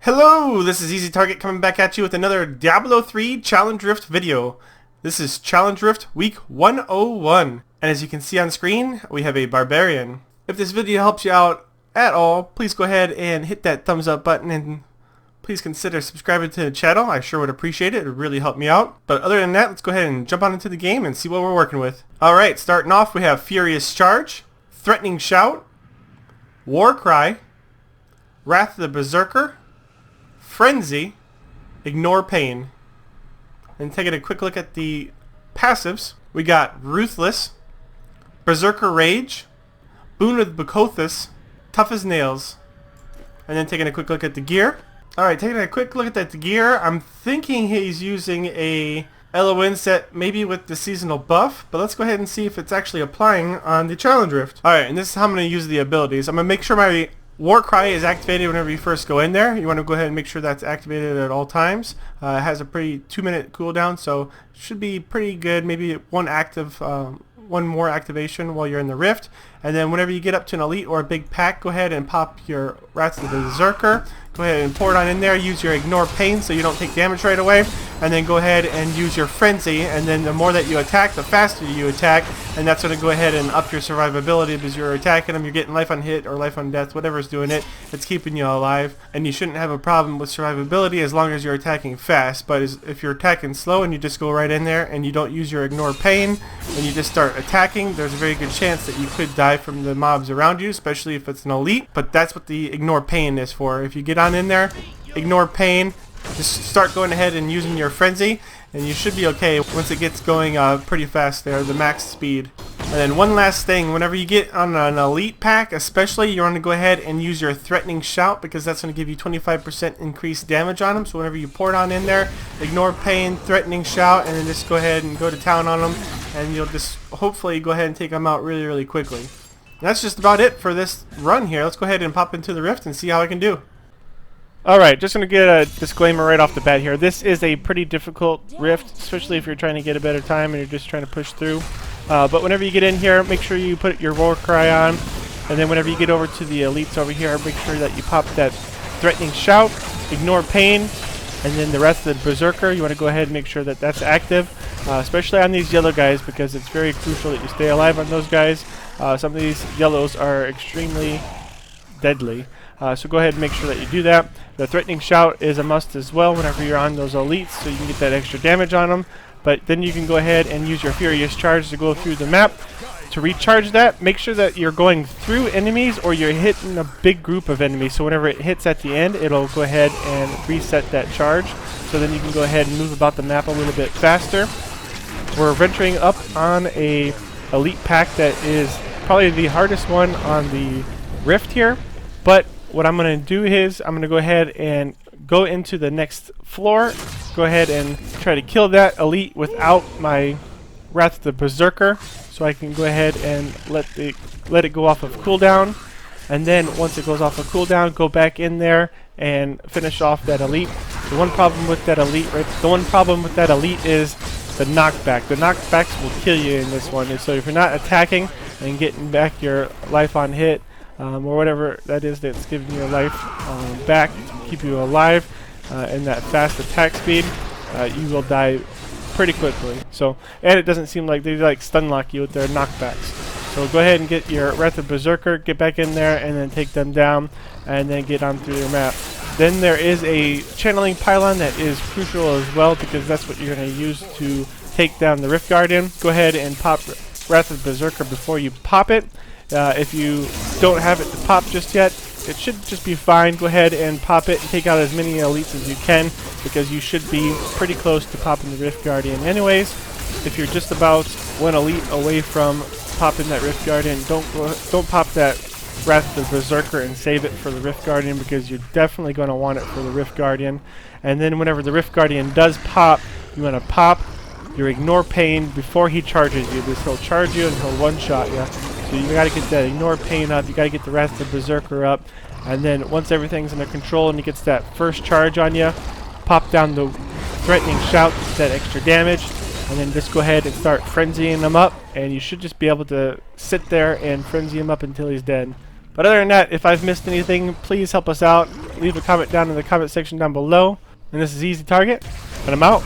Hello, this is Easy Target coming back at you with another Diablo 3 Challenge Rift video. This is Challenge Rift Week 101, and as you can see on screen, we have a Barbarian. If this video helps you out at all, please go ahead and hit that thumbs up button and please consider subscribing to the channel. I sure would appreciate it. It would really help me out. But other than that, let's go ahead and jump on into the game and see what we're working with. Alright, starting off we have Furious Charge, Threatening Shout, War Cry, Wrath of the Berserker, Frenzy, Ignore Pain. And taking a quick look at the passives, we got Ruthless, Berserker Rage, Boon of Bakothus, Tough as Nails. And then taking a quick look at the gear. Alright, taking a quick look at the gear, I'm thinking he's using a LON set maybe with the seasonal buff, but let's go ahead and see if it's actually applying on the Challenge Rift. Alright, and this is how I'm going to use the abilities. I'm going to make sure my War Cry is activated whenever you first go in there. You want to go ahead and make sure that's activated at all times. It has a pretty 2-minute cooldown, so it should be pretty good. Maybe one more activation while you're in the Rift. And then whenever you get up to an elite or a big pack, go ahead and pop your Wrath of the Berserker. Go ahead and pour it on in there. Use your Ignore Pain so you don't take damage right away. And then go ahead and use your Frenzy. And then the more that you attack, the faster you attack. And that's going to go ahead and up your survivability because you're attacking them. You're getting life on hit or life on death, whatever's doing it. It's keeping you alive. And you shouldn't have a problem with survivability as long as you're attacking fast. But if you're attacking slow and you just go right in there and you don't use your Ignore Pain and you just start attacking, there's a very good chance that you could die from the mobs around you, especially if it's an elite. But that's what the Ignore Pain is for. If you get on in there, Ignore Pain, just start going ahead and using your Frenzy, and you should be okay once it gets going pretty fast there, the max speed. And then one last thing, whenever you get on an elite pack especially, you want to go ahead and use your Threatening Shout because that's going to give you 25% increased damage on them. So whenever you pour it on in there, Ignore Pain, Threatening Shout, and then just go ahead and go to town on them, and you'll just hopefully go ahead and take them out really, really quickly. And that's just about it for this run here. Let's go ahead and pop into the Rift and see how I can do. Alright, just going to get a disclaimer right off the bat here. This is a pretty difficult Rift, especially if you're trying to get a better time and you're just trying to push through. But whenever you get in here, make sure you put your War Cry on. And then whenever you get over to the elites over here, make sure that you pop that Threatening Shout, Ignore Pain, and then the rest of the Berserker. You want to go ahead and make sure that that's active, especially on these yellow guys because it's very crucial that you stay alive on those guys. Some of these yellows are extremely deadly. So go ahead and make sure that you do that. The Threatening Shout is a must as well whenever you're on those elites so you can get that extra damage on them. But then you can go ahead and use your Furious Charge to go through the map. To recharge that, make sure that you're going through enemies or you're hitting a big group of enemies. So whenever it hits at the end, it'll go ahead and reset that charge. So then you can go ahead and move about the map a little bit faster. We're venturing up on a elite pack that is probably the hardest one on the Rift here. But what I'm going to do is I'm going to go ahead and go into the next floor, go ahead and try to kill that elite without my Wrath of the Berserker, so I can go ahead and let it go off of cooldown. And then once it goes off of cooldown, go back in there and finish off that elite. The one problem with that elite is the knockback. The knockbacks will kill you in this one. And so if you're not attacking and getting back your life on hit, or whatever that is that's giving your life back to keep you alive in that fast attack speed, you will die pretty quickly. So, and it doesn't seem like they like stun lock you with their knockbacks. So go ahead and get your Wrath of Berserker, get back in there, and then take them down, and then get on through your map. Then there is a channeling pylon that is crucial as well because that's what you're going to use to take down the Rift Guardian. Go ahead and pop Wrath of Berserker before you pop it. If you don't have it to pop just yet, it should just be fine. Go ahead and pop it and take out as many elites as you can because you should be pretty close to popping the Rift Guardian anyways. If you're just about one elite away from popping that Rift Guardian, don't pop that Wrath of the Berserker and save it for the Rift Guardian because you're definitely going to want it for the Rift Guardian. And then whenever the Rift Guardian does pop, you want to pop your Ignore Pain before he charges you because he'll charge you and he'll one-shot you. So you gotta get that Ignore Pain up, you gotta get the Wrath of the Berserker up, and then once everything's under control and he gets that first charge on you, pop down the Threatening Shout, that extra damage, and then just go ahead and start frenzying him up, and you should just be able to sit there and frenzy him up until he's dead. But other than that, if I've missed anything, please help us out. leave a comment down in the comment section down below. And this is Easy Target, and I'm out.